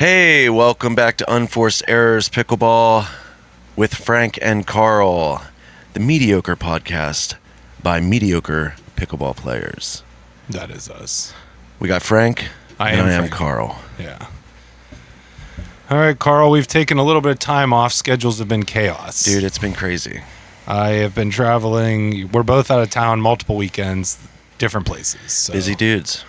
Hey, welcome back to Unforced Errors Pickleball with Frank and Carl, the mediocre podcast by mediocre pickleball players. That is us. We got Frank, I am Carl. Yeah. All right, Carl, we've taken a little bit of time off. Schedules have been chaos. Dude, it's been crazy. I have been traveling. We're both out of town multiple weekends, different places. So Busy dudes.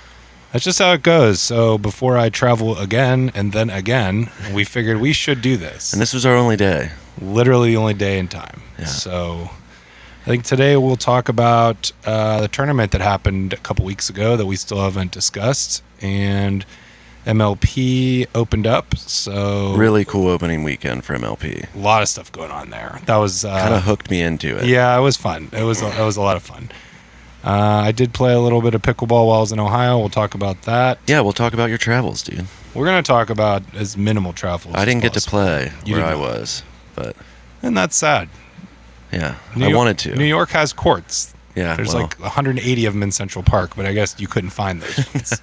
that's just how it goes. So before I travel again and then again, we figured we should do this. And this was our only day. Literally the only day in time. Yeah. So I think today we'll talk about the tournament that happened a couple weeks ago that we still haven't discussed. And MLP opened up. So Really cool opening weekend for MLP. a lot of stuff going on there. That was Kind of hooked me into it. Yeah, it was fun. It was a lot of fun. I did play a little bit of pickleball while I was in Ohio. We'll talk about that. Yeah, we'll talk about your travels, dude. We're going to talk about as minimal travel as I didn't get to possible. play You where did I not. was, but And that's sad. yeah, New I York- wanted to. New York has courts. Yeah, There's well, like 180 of them in Central Park, but I guess you couldn't find those ones.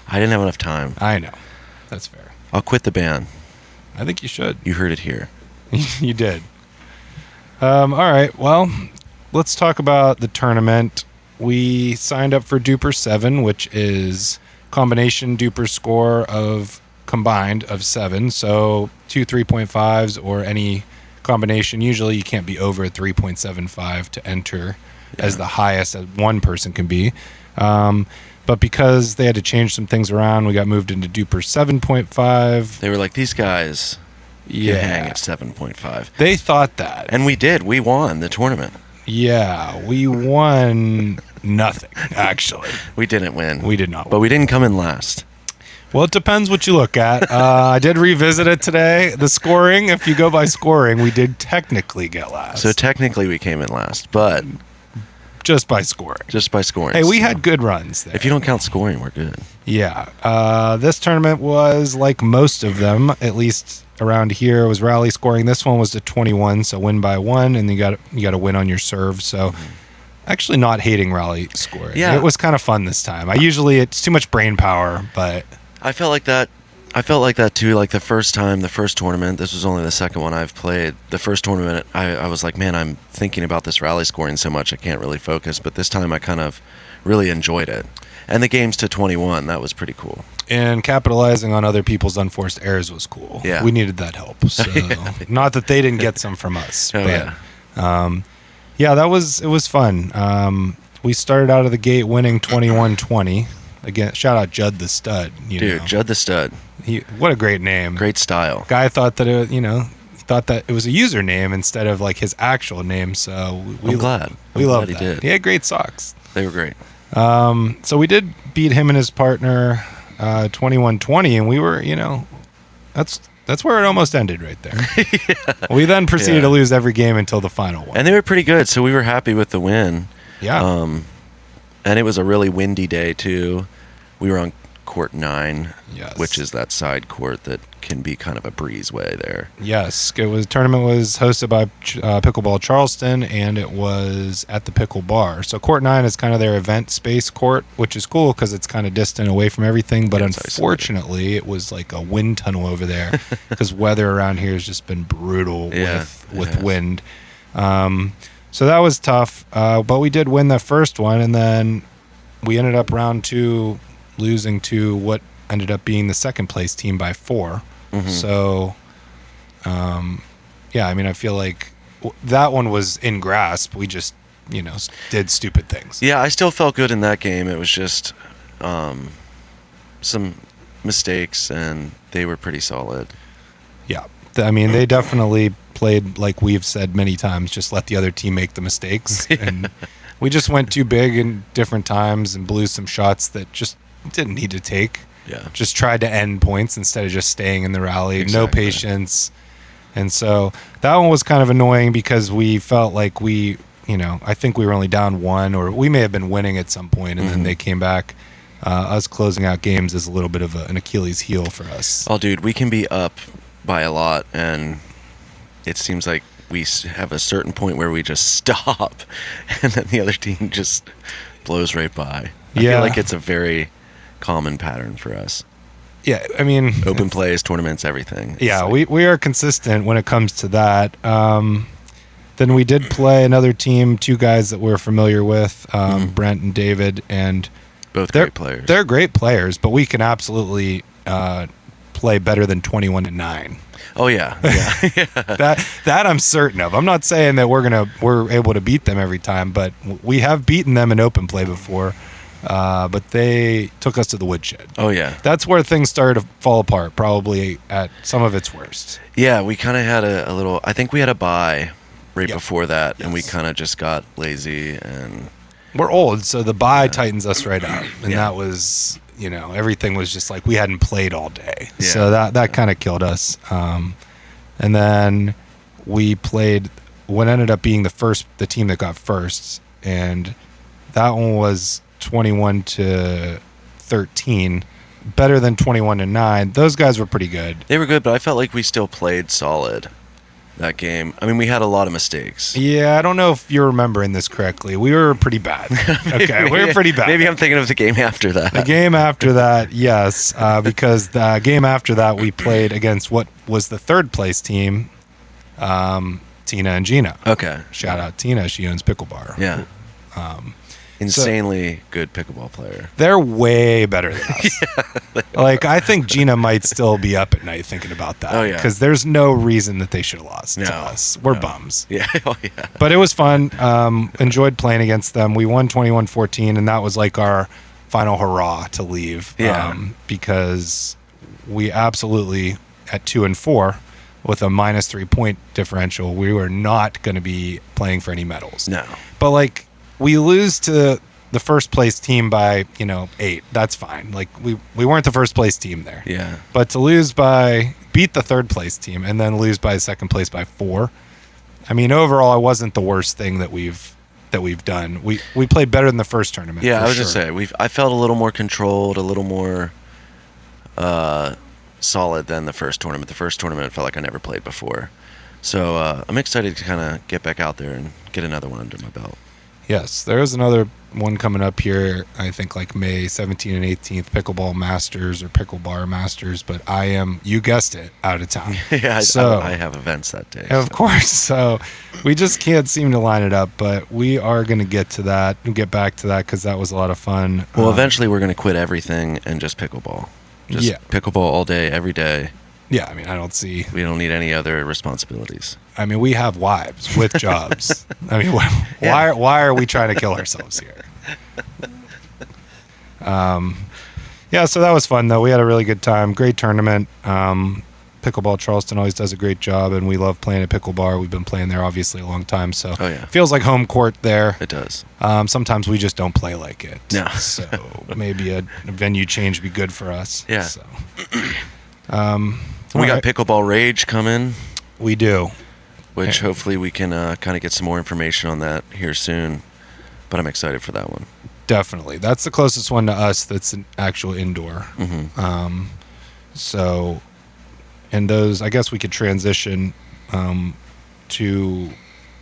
I didn't have enough time. I know. That's fair. I'll quit the band. I think you should. You heard it here. You did. All right. Well, let's talk about the tournament. We signed up for Duper 7, which is combination Duper score of combined of 7. So 2 3.5s or any combination. Usually you can't be over 3.75 to enter as the highest that one person can be. But because they had to change some things around, we got moved into Duper 7.5. They were like, these guys Yeah. can hang at 7.5. They thought that. And we did. We won the tournament. Yeah, we won nothing, actually. We didn't win. We did not But win. we didn't come in last. Well, it depends what you look at. I did revisit it today. The scoring, if you go by scoring, we did technically get last. So technically we came in last, but just by scoring. just by scoring. Hey, we So had good runs there. if you don't count scoring, we're good. Yeah. This tournament was like most of them, at least around here, was rally scoring. This one was the 21, so win by 1, and you got to win on your serve. So actually not hating rally scoring. Yeah. It was kind of fun this time. It's too much brain power, but I felt like that. I felt like that too. Like the first tournament, this was only the second one I've played. The first tournament, I was like, man, I'm thinking about this rally scoring so much, I can't really focus. But this time I kind of really enjoyed it. And the games to 21, that was pretty cool. and capitalizing on other people's unforced errors was cool. Yeah. We needed that help. So not that they didn't get some from us. Oh, but, yeah. Yeah, it was fun. We started out of the gate winning 21-20. Again, shout out Judd the Stud. Dude, Judd the Stud. What a great name. Great style. Guy thought that it was a username instead of like his actual name. So I'm glad. We I'm love glad that. he did. He had great socks. They were great. So we did beat him and his partner 21-20, and we were, that's where it almost ended right there. We then proceeded Yeah. to lose every game until the final one. And they were pretty good, so we were happy with the win. Yeah. And it was a really windy day, too. We were on court 9, Yes. which is that side court that can be kind of a breezeway there. Yes, tournament was hosted by Pickleball Charleston, and it was at the Pickle Bar. So Court 9 is kind of their event space court, which is cool because it's kind of distant away from everything. But Yeah, it's isolated. unfortunately, it was like a wind tunnel over there because weather around here has just been brutal Yeah, with it has. wind. So that was tough, but we did win the first one, and then we ended up round 2 losing to what ended up being the second place team by 4. Mhm. So, yeah, I mean, I feel like that one was in grasp. We just, did stupid things. Yeah, I still felt good in that game. It was just some mistakes, and they were pretty solid. Yeah. I mean, they definitely played, like we've said many times, just let the other team make the mistakes. And we just went too big in different times and blew some shots that just didn't need to take. Yeah. Just tried to end points instead of just staying in the rally. No Exactly. patience. And so that one was kind of annoying because we felt like I think we were only down 1, or we may have been winning at some point, and then they came back. Us closing out games is a little bit of an Achilles heel for us. Oh, dude, we can be up by a lot, and it seems like we have a certain point where we just stop, and then the other team just blows right by. I Yeah. feel like it's a very common pattern for us. Yeah, I mean, Open plays, tournaments, everything. It's yeah, like- we are consistent when it comes to that. Then we did play another team, two guys that we're familiar with, Brent and David, and both they're great players. They're great players, but we can absolutely play better than 21-9. Oh yeah, yeah. That I'm certain of. I'm not saying that we're able to beat them every time, but we have beaten them in open play before. But they took us to the woodshed. Oh yeah. That's where things started to fall apart, probably at some of its worst. Yeah, we kind of had a little. I think we had a bye right Yep. before that, and we Yes. kind of just got lazy and. We're old, so the bye tightens us right up, and Yeah. that was, everything was just like we hadn't played all day, Yeah. so that kind of killed us. And then we played what ended up being the team that got first, and that one was 21-13, better than 21-9. Those guys were pretty good. They were good, but I felt like we still played solid that game. I mean, we had a lot of mistakes. Yeah, I don't know if you're remembering this correctly. We were pretty bad. Okay, we were pretty bad. Maybe I'm thinking of the game after that. The game after that, yes, because the game after that we played against what was the third place team, Tina and Gina. Okay. Shout out Tina, she owns Pickle Bar. Yeah. Insanely good pickleball player. They're way better than us. Like, I think Gina might still be up at night thinking about that. Oh, yeah. Because there's no reason that they should have lost to No, us. We're no. bums. Yeah. Oh yeah. But it was fun. Enjoyed playing against them. We won 21-14, and that was like our final hurrah to leave. Yeah. Because we absolutely, at 2-4, with a -3 point differential, we were not going to be playing for any medals. No. But like, we lose to the first place team by 8. That's fine. Like, we weren't the first place team there. Yeah. But to beat the third place team and then lose by second place by 4. I mean, overall, it wasn't the worst thing that we've done. We played better than the first tournament. Yeah, for I was sure. just saying I felt a little more controlled, a little more solid than the first tournament. The first tournament I felt like I never played before. So I'm excited to kind of get back out there and get another one under my belt. Yes, there is another one coming up here, I think like May 17th and 18th, Pickleball Masters or Picklebar Masters, but I am, you guessed it, out of town. Yeah, So- I have events that day. Of course. So we just can't seem to line it up, but we are going to get to that and get back to that because that was a lot of fun. Well, eventually we're going to quit everything and just pickleball. Just Yeah. pickleball all day, every day. Yeah, I mean, I don't see. We don't need any other responsibilities. I mean, we have wives with jobs. I mean, why are we trying to kill ourselves here? Yeah, so that was fun though. We had a really good time. Great tournament. Pickleball Charleston always does a great job, and we love playing at Pickle Bar. We've been playing there obviously a long time, so Oh, yeah. feels like home court there. It does. Sometimes we just don't play like it. No. So maybe a venue change would be good for us. Yeah. So. We got Alright. Pickleball Rage coming, We do. which Yeah. hopefully we can kind of get some more information on that here soon. But I'm excited for that one. Definitely. That's the closest one to us that's an actual indoor. Mm-hmm. So, and those, I guess we could transition to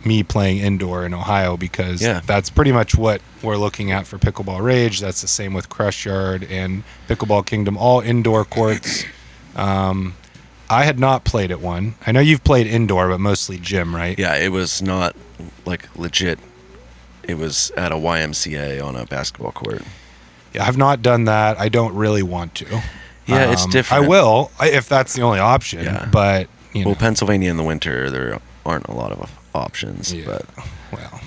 me playing indoor in Ohio because Yeah. that's pretty much what we're looking at for Pickleball Rage. That's the same with Crush Yard and Pickleball Kingdom, all indoor courts. I had not played at one. I know you've played indoor, but mostly gym, right? Yeah, it was not like legit. It was at a YMCA on a basketball court. Yeah, I've not done that. I don't really want to. Yeah, it's different. I will if that's the only option. Yeah. But you know, Well, Pennsylvania in the winter, there aren't a lot of options. Yeah. But well,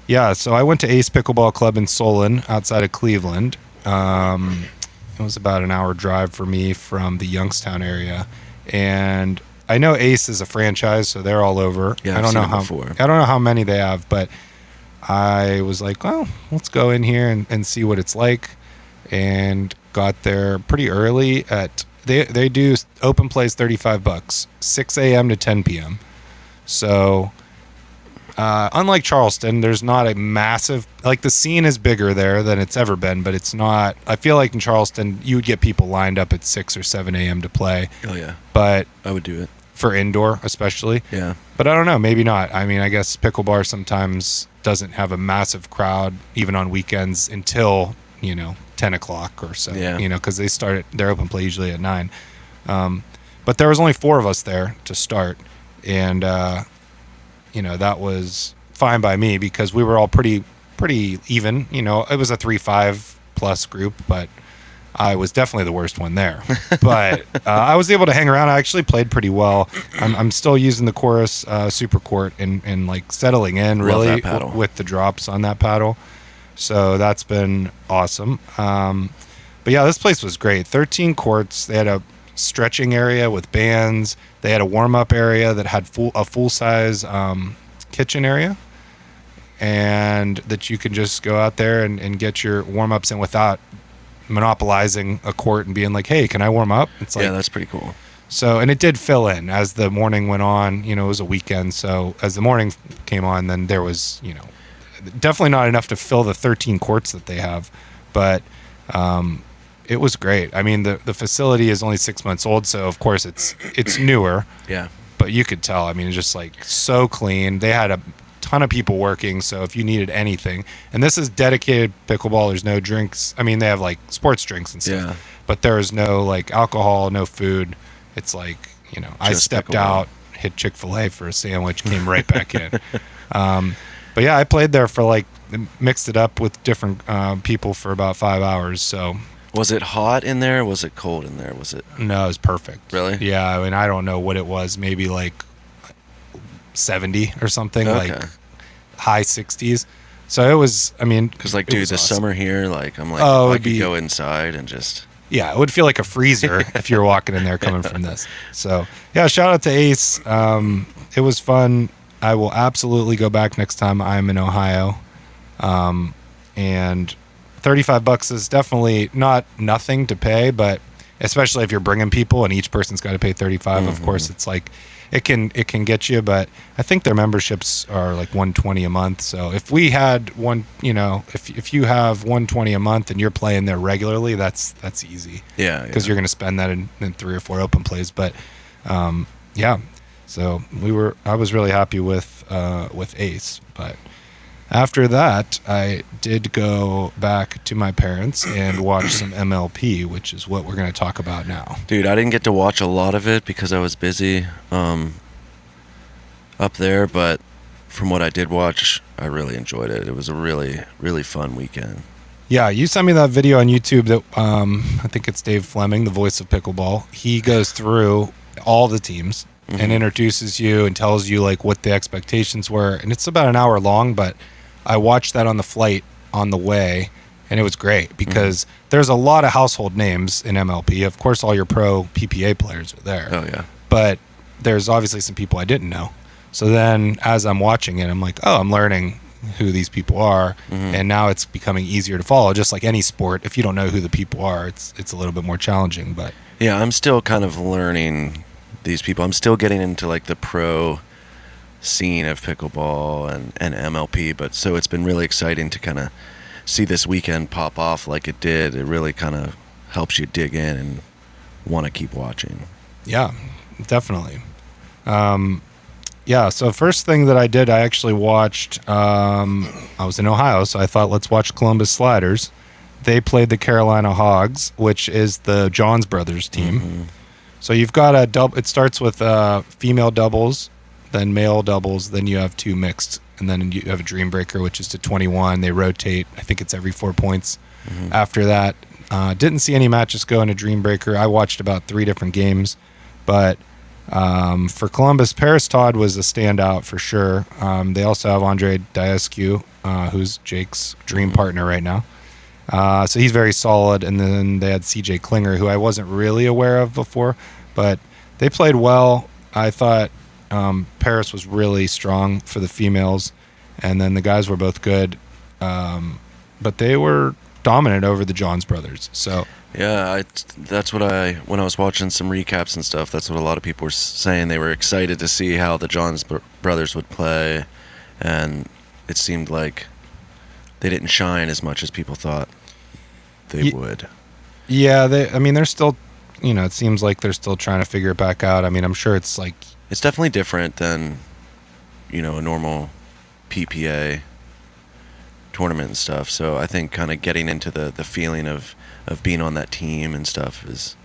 yeah. So I went to Ace Pickleball Club in Solon, outside of Cleveland. It was about an hour drive for me from the Youngstown area, and I know Ace is a franchise, so they're all over. Yeah, I I've don't seen know it how. before. I don't know how many they have, but I was like, well, let's go in here and see what it's like, and got there pretty early. They do open plays $35, 6 a.m. to 10 p.m. So. Unlike Charleston, there's not a massive, like the scene is bigger there than it's ever been, but it's not, I feel like in Charleston, you would get people lined up at 6 or 7 a.m. to play, oh yeah, but I would do it. for indoor especially. Yeah, But I don't know, maybe not. I mean, I guess Pickle Bar sometimes doesn't have a massive crowd, even on weekends, until 10 o'clock or so. Yeah. Because they start their open play usually at 9. But there was only 4 of us there to start, and that was fine by me because we were all pretty even. It was a 3-5 plus group, but I was definitely the worst one there. But I was able to hang around. I actually played pretty well. I'm still using the Chorus Super Court and like settling in Love really that paddle. with the drops on that paddle. So that's been awesome. But yeah, this place was great. 13 courts. They had a stretching area with bands. They had a warm-up area that had a full-size kitchen area, and that you can just go out there and get your warm-ups in without monopolizing a court and being like, hey, can I warm up? It's like, Yeah, that's pretty cool. so, and it did fill in as the morning went on. It was a weekend, so as the morning came on, then there was definitely not enough to fill the 13 courts that they have, but it was great. I mean, the facility is only 6 months old, so of course it's newer. Yeah. But you could tell. I mean, it's just like so clean. They had a ton of people working, so if you needed anything, and this is dedicated pickleball. There's no drinks. I mean, they have like sports drinks and stuff, Yeah. but there is no like alcohol, no food. It's like I Just stepped pickleball. out, hit Chick-fil-A for a sandwich, came right back in. But yeah, I played there for like mixed it up with different people for about 5 hours. So Was it hot in there? Was it cold in there? Was it? no, it was perfect. Really? Yeah, I mean, I don't know what it was. Maybe like 70 or something, Okay. like high 60s. So it was. I mean, Because like, it dude, was the awesome. summer here, like, I'm like, Oh, if I it'd could be- go inside and just. Yeah, it would feel like a freezer if you're walking in there coming from this. So yeah, shout out to Ace. It was fun. I will absolutely go back next time I'm in Ohio. And $35 is definitely not nothing to pay, but especially if you're bringing people and each person's got to pay 35. Of course, it's like it can get you, but I think their memberships are like $120 a month. So if we had one, if you have $120 a month and you're playing there regularly, that's easy. Yeah. Because you're going to spend that in 3 or 4 open plays. But yeah, so I was really happy with Ace. But after that, I did go back to my parents and watch some MLP, which is what we're going to talk about now. Dude, I didn't get to watch a lot of it because I was busy up there, but from what I did watch, I really enjoyed it. It was a really, really fun weekend. Yeah, you sent me that video on YouTube that I think it's Dave Fleming, the voice of pickleball. He goes through all the teams and introduces you and tells you like what the expectations were. And it's about an hour long, but I watched that on the flight on the way, and it was great because there's a lot of household names in MLP. Of course, all your pro PPA players are there. Oh, yeah. But there's obviously some people I didn't know. So then as I'm watching it, I'm like, oh, I'm learning who these people are. And now it's becoming easier to follow. Just like any sport, if you don't know who the people are, it's a little bit more challenging. But Yeah, I'm still kind of learning these people. I'm still getting into like the pro scene of pickleball and MLP, but so it's been really exciting to kind of see this weekend pop off like it did. It really kind of helps you dig in and want to keep watching. yeah, definitely. Yeah, so first thing that I did, I actually watched, I was in Ohio, so I thought let's watch Columbus Sliders. They played the Carolina Hogs, which is the Johns Brothers team. So you've got a double. It starts with female doubles, then male doubles, then you have 2 mixed, and then you have a Dream Breaker, which is to 21. They rotate. I think it's every 4 points. After that, didn't see any matches go into Dream Breaker. I watched about 3 different games, but for Columbus, Paris Todd was a standout for sure. They also have Andre Diascu, who's Jake's dream partner right now. So he's very solid. And then they had CJ Klinger, who I wasn't really aware of before, but they played well. I thought Paris was really strong for the females, and then the guys were both good. But they were dominant over the Johns brothers. So Yeah, that's what when I was watching some recaps and stuff, that's what a lot of people were saying. They were excited to see how the Johns brothers would play, and it seemed like they didn't shine as much as people thought they would. Yeah, they're still, it seems like they're still trying to figure it back out. I mean, I'm sure it's like... It's definitely different than, a normal PPA tournament and stuff. So I think kind of getting into the feeling of being on that team and stuff is.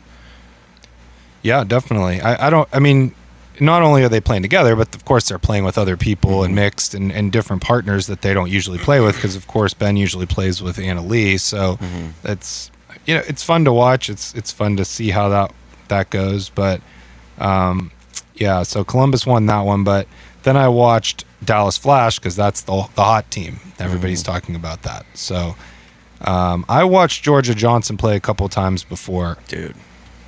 Yeah, definitely. I mean, not only are they playing together, but of course they're playing with other people and mixed and different partners that they don't usually play with, because of course Ben usually plays with Anna Lee. So it's, you know, it's fun to watch. It's fun to see how that goes. But yeah, so Columbus won that one. But then I watched Dallas Flash, because that's the hot team. Everybody's talking about that. So I watched Georgia Johnson play a couple times before. Dude.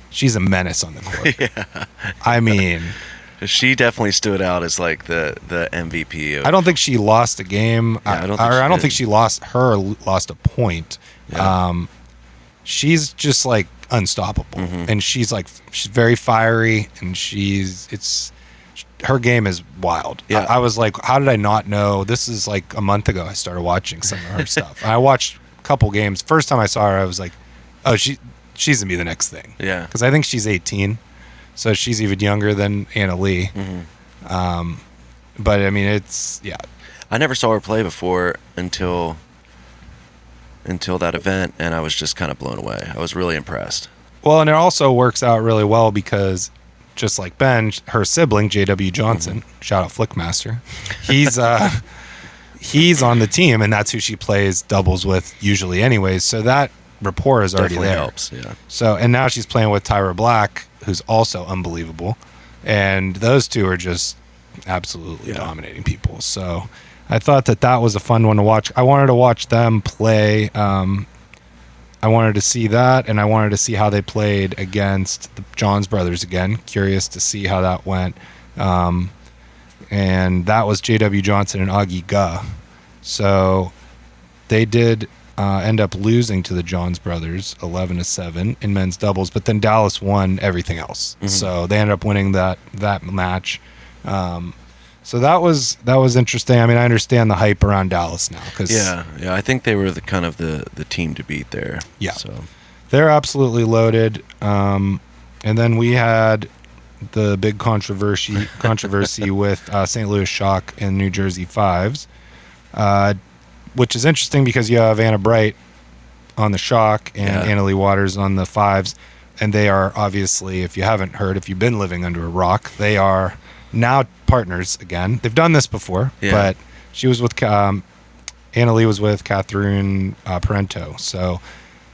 She's a menace on the court. Yeah. I mean, she definitely stood out as like the MVP. I don't think she lost a game. Yeah, I don't think she lost a point. Yeah. She's just like unstoppable, and she's very fiery, and her game is wild. Yeah. I was like, how did I not know? This is like a month ago I started watching some of her stuff. I watched a couple games. First time I saw her, I was like, oh, she's gonna be the next thing. Yeah. Because I think she's 18, so she's even younger than Anna Lee. But I mean, I never saw her play before until that event, and I was just kind of blown away. I was really impressed. Well, and it also works out really well because, just like Ben, her sibling J.W. Johnson, shout out Flickmaster, he's on the team, and that's who she plays doubles with usually, anyways. So that rapport is already Definitely there. helps, yeah. So, and now she's playing with Tyra Black, who's also unbelievable, and those two are just absolutely dominating people. So I thought that was a fun one to watch. I wanted to watch them play. I wanted to see that, and I wanted to see how they played against the Johns brothers again. Curious to see how that went. And that was J.W. Johnson and Augie Guh. So they did end up losing to the Johns brothers 11-7 in men's doubles, but then Dallas won everything else. So they ended up winning that match. So that was interesting. I mean, I understand the hype around Dallas now, because yeah, I think they were the kind of the team to beat there. Yeah, so they're absolutely loaded. And then we had the big controversy with St. Louis Shock and New Jersey Fives, which is interesting because you have Anna Bright on the Shock and Anna Lee Waters on the Fives, and they are obviously, if you haven't heard, if you've been living under a rock, they are now partners again. They've done this before, but she was with Anna Lee was with Catherine Parento, so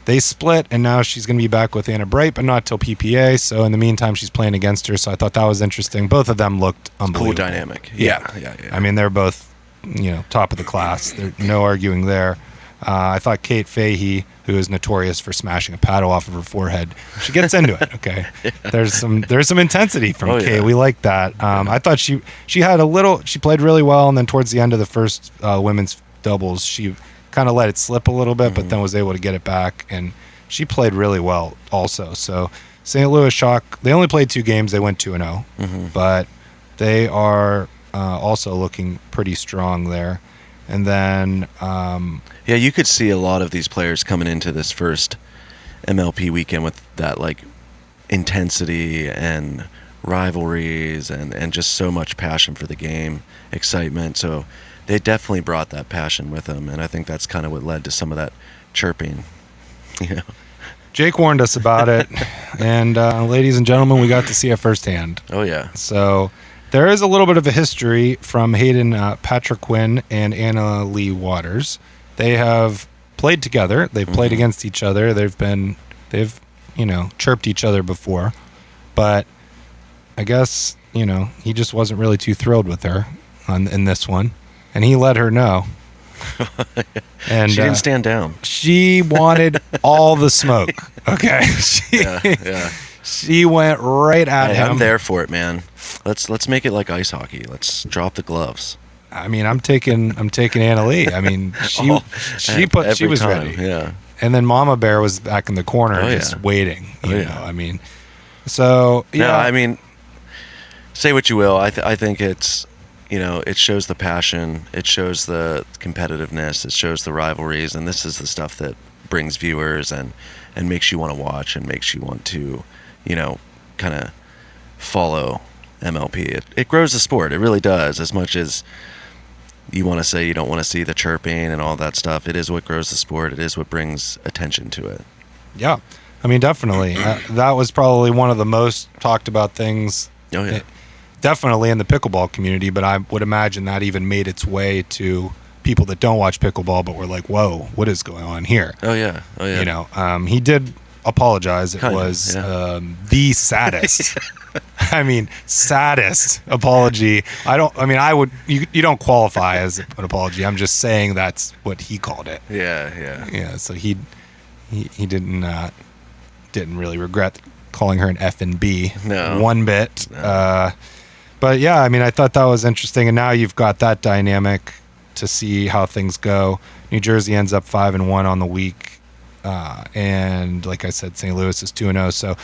they split, and now she's going to be back with Anna Bright, but not till PPA. So in the meantime, she's playing against her. So I thought that was interesting. Both of them looked unbelievable. Cool dynamic. Yeah. I mean, they're both, top of the class. There's no arguing there. I thought Kate Fahey, who is notorious for smashing a paddle off of her forehead, she gets into it. Okay, there's some intensity from Kate. We like that. I thought she had she played really well, and then towards the end of the first women's doubles, she kind of let it slip a little bit, but then was able to get it back, and she played really well also. So St. Louis Shock, they only played 2 games. They went 2-0, but they are also looking pretty strong there. And then you could see a lot of these players coming into this first MLP weekend with that like intensity and rivalries and just so much passion for the game, excitement. So they definitely brought that passion with them, and I think that's kind of what led to some of that chirping. Jake warned us about it, and ladies and gentlemen, we got to see it firsthand. Oh yeah. So there is a little bit of a history from Hayden Patriquin and Anna Lee Waters. They have played together. They've played against each other. They've chirped each other before, but I guess he just wasn't really too thrilled with her in this one, and he let her know. And she didn't stand down. She wanted all the smoke. Okay. She went right at him. I'm there for it, man. Let's make it like ice hockey. Let's drop the gloves. I mean, I'm taking Anna Lee. I mean, she was ready. Yeah. And then Mama Bear was back in the corner just waiting. You know, I mean, so yeah. No, I mean, say what you will. I think it's it shows the passion, it shows the competitiveness, it shows the rivalries, and this is the stuff that brings viewers and makes you want to watch and makes you want to, kind of follow MLP. It grows the sport. It really does. As much as you want to say you don't want to see the chirping and all that stuff. It is what grows the sport. It is what brings attention to it. Yeah. I mean, definitely. That was probably one of the most talked about things. Oh, yeah. Definitely in the pickleball community, but I would imagine that even made its way to people that don't watch pickleball, but were like, whoa, what is going on here? Oh, yeah. Oh, yeah. You know, he did apologize. It Kinda, was yeah. the saddest. I mean, saddest apology. You don't qualify as an apology. I'm just saying that's what he called it. Yeah. Yeah. So he didn't really regret calling her an F and B. No. One bit. No. But yeah, I mean, I thought that was interesting. And now you've got that dynamic to see how things go. New Jersey ends up 5-1 on the week. And like I said, St. Louis is 2-0. So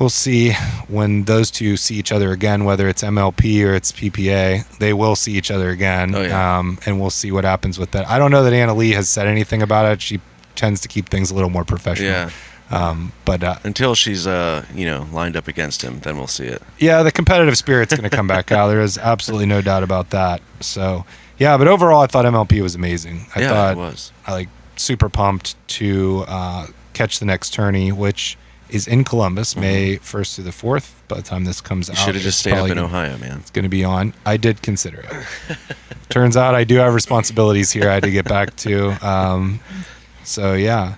we'll see when those two see each other again, whether it's MLP or it's PPA, they will see each other again. Oh, yeah. And we'll see what happens with that. I don't know that Anna Lee has said anything about it. She tends to keep things a little more professional. Yeah. But Until she's lined up against him, then we'll see it. yeah, the competitive spirit's going to come back out. There is absolutely no doubt about that. So yeah, but overall, I thought MLP was amazing. I thought it was. I super pumped to catch the next tourney, which is in Columbus, May 1st through the 4th. By the time this comes out, You should have just stayed up in Ohio, man. It's going to be on. I did consider it. Turns out I do have responsibilities here I had to get back to. So yeah.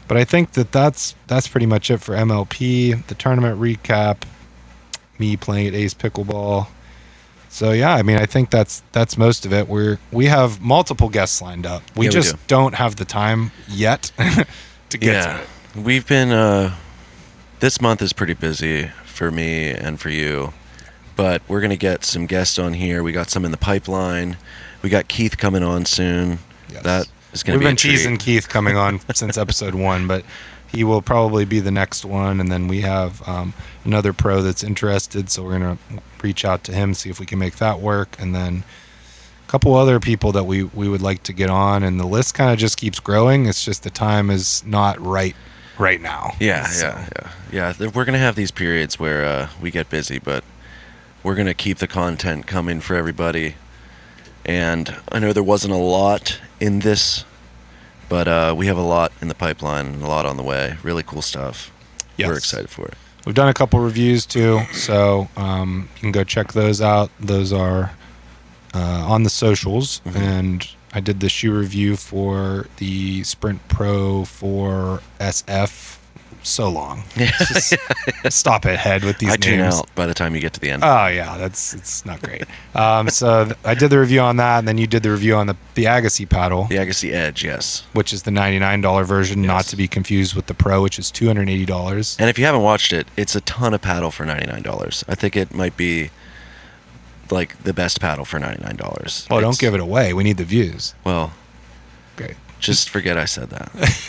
But I think that's pretty much it for MLP, the tournament recap, me playing at Ace Pickleball. So yeah, I mean, I think that's most of it. We have multiple guests lined up. We do. don't have the time yet to get to it. We've been this month is pretty busy for me and for you, but we're gonna get some guests on here. We got some in the pipeline. We got Keith coming on soon. Yes. That is gonna We've be a been treat. teasing Keith coming on since episode 1, but he will probably be the next one. And then we have another pro that's interested, so we're gonna reach out to him, see if we can make that work. And then a couple other people that we would like to get on, and the list kind of just keeps growing. It's just the time is not right now. Yeah. We're gonna have these periods where we get busy, but we're gonna keep the content coming for everybody. And I know there wasn't a lot in this, but we have a lot in the pipeline and a lot on the way. Really cool stuff. Yes. We're excited for it. We've done a couple reviews too, so you can go check those out. Those are on the socials. And I did the shoe review for the Sprint Pro 4 SF. So long. Just stop it, head, with these I names. tune out by the time you get to the end. Oh yeah, it's not great. So I did the review on that, and then you did the review on the Agassi paddle, The Agassi Edge, yes. which is the $99 version, not Yes. to be confused with the Pro, which is $280. And if you haven't watched it, it's a ton of paddle for $99. I think it might be like the best paddle for $99. Oh, don't give it away. We need the views. Well, Great. just forget I said that.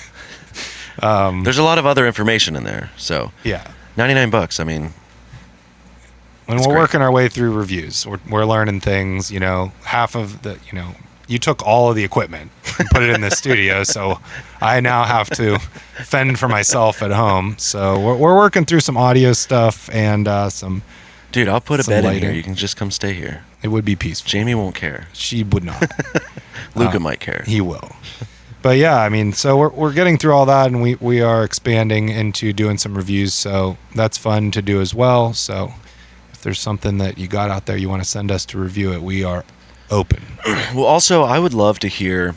There's a lot of other information in there, so Yeah. $99. I mean, When It's we're great. working our way through reviews, we're learning things. Half of the you took all of the equipment and put it in the studio, so I now have to fend for myself at home. So we're working through some audio stuff and some. dude, I'll put a Some bed in lighting. here. You can just come stay here. It would be peaceful. Jamie won't care. She would not. Luca might care. He will. But yeah, I mean, so we're getting through all that, and we are expanding into doing some reviews. So that's fun to do as well. So if there's something that you got out there you want to send us to review it, we are open. Well, also, I would love to hear.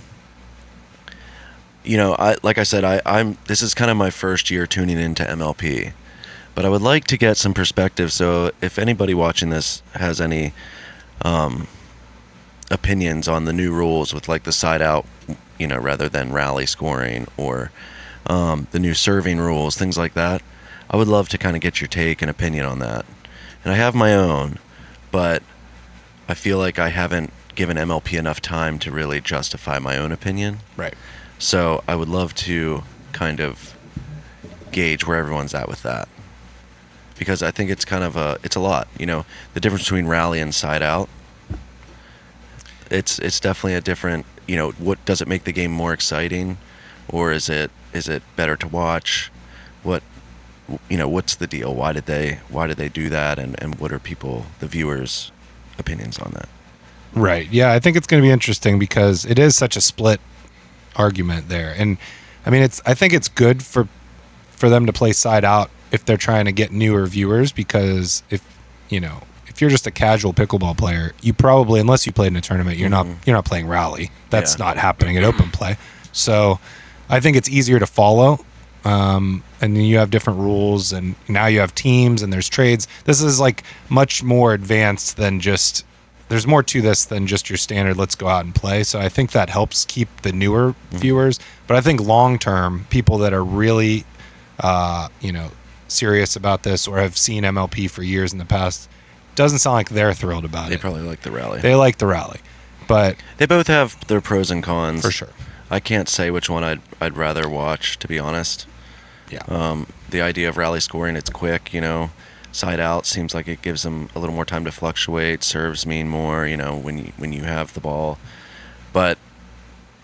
Like I said, I'm. This is kind of my first year tuning into MLP, but I would like to get some perspective. So if anybody watching this has any opinions on the new rules with like the side out, rather than rally scoring, or the new serving rules, things like that, I would love to kind of get your take and opinion on that. And I have my own, but I feel like I haven't given MLP enough time to really justify my own opinion. Right. So I would love to kind of gauge where everyone's at with that, because I think it's kind of it's a lot. The difference between rally and side out. It's definitely a different. What does it make the game more exciting, or is it better to watch? What's the deal? Why did they do that? And what are the viewers' opinions on that? Right. Yeah, I think it's going to be interesting because it is such a split argument there. And I mean, I think it's good for them to play side out if they're trying to get newer viewers, because if you're just a casual pickleball player, you probably, unless you played in a tournament, you're not playing rally. That's not happening at open play. So I think it's easier to follow. And then you have different rules, and now you have teams and there's trades. This is like much more advanced than just, there's more to this than just your standard let's go out and play. So I think that helps keep the newer viewers. But I think long term, people that are really serious about this or have seen MLP for years in the past, doesn't sound like they're thrilled about it. They probably like the rally. They like the rally, but they both have their pros and cons. For sure. I can't say which one I'd rather watch, to be honest. Yeah. The idea of rally scoring, it's quick, side out seems like it gives them a little more time to fluctuate. Serves mean more, when you have the ball. But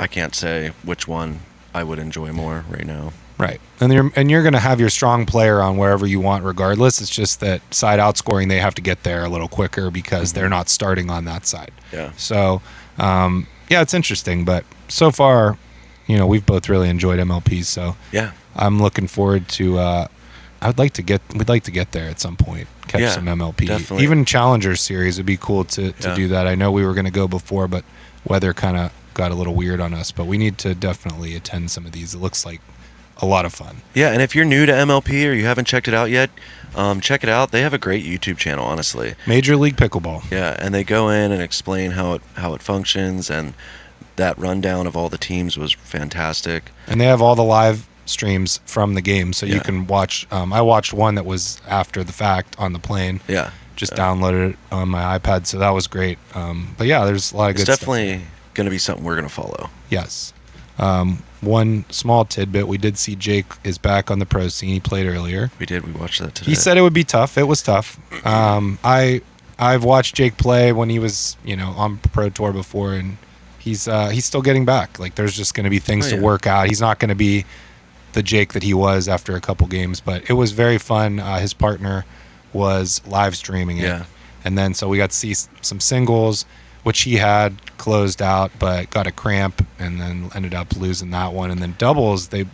I can't say which one I would enjoy more right now. Right. And you're going to have your strong player on wherever you want regardless. It's just that side out scoring, they have to get there a little quicker because they're not starting on that side. Yeah. So, it's interesting. But so far, we've both really enjoyed MLP. So yeah, I'm looking forward to, we'd like to get there at some point, catch some MLP. Definitely. Even Challengers series would be cool to do that. I know we were going to go before, but weather kind of got a little weird on us. But we need to definitely attend some of these. It looks like a lot of fun. Yeah, and if you're new to MLP or you haven't checked it out yet, check it out. They have a great YouTube channel, honestly. Major League Pickleball. Yeah, and they go in and explain how it functions, and that rundown of all the teams was fantastic. And they have all the live streams from the game, so you can watch. I watched one that was after the fact on the plane. Yeah. Just downloaded it on my iPad, so that was great. But yeah, there's a lot of good stuff. It's definitely going to be something we're going to follow. Yes. One small tidbit, we did see Jake is back on the pro scene. He played earlier. We did. We watched that today. He said it would be tough. It was tough. I've watched Jake play when he was, on pro tour before, and he's still getting back. Like, there's just going to be things to work out. He's not going to be the Jake that he was after a couple games, but it was very fun. His partner was live streaming it. Yeah. And then so we got to see some singles, which he had closed out, but got a cramp and then ended up losing that one. And then doubles, they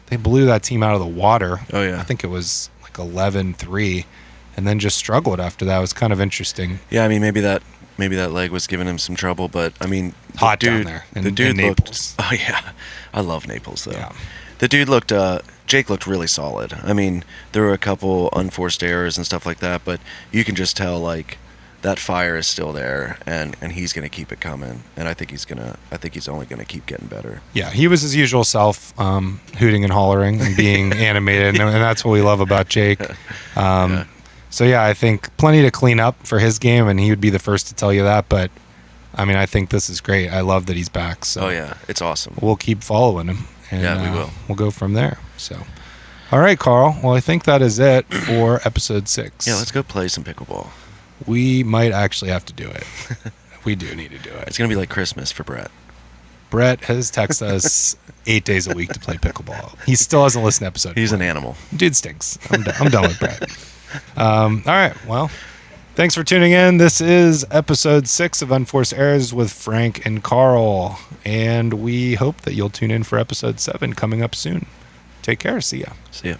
blew that team out of the water. Oh, yeah. I think it was like 11-3, and then just struggled after that. It was kind of interesting. Yeah, I mean, maybe that leg was giving him some trouble, but I mean, hot down there. The dude in Naples. Oh yeah, I love Naples though. Yeah. The dude Jake looked really solid. I mean, there were a couple unforced errors and stuff like that, but you can just tell like that fire is still there, and he's going to keep it coming. And I think he's only going to keep getting better. Yeah, he was his usual self, hooting and hollering and being animated, and that's what we love about Jake. So yeah, I think plenty to clean up for his game, and he would be the first to tell you that. But I mean, I think this is great. I love that he's back. So oh yeah, it's awesome. We'll keep following him. And, yeah, we will. We'll go from there. So, all right, Carl. Well, I think that is it for episode 6. Yeah, let's go play some pickleball. We might actually have to do it. We do need to do it. It's gonna be like Christmas for Brett. Brett has texted us 8 days a week to play pickleball. He still hasn't listened to episode. He's an animal. Dude stinks. I'm done with Brett. All right. Well, thanks for tuning in. This is episode 6 of Unforced Errors with Frank and Carl. And we hope that you'll tune in for episode 7 coming up soon. Take care. See ya. See ya.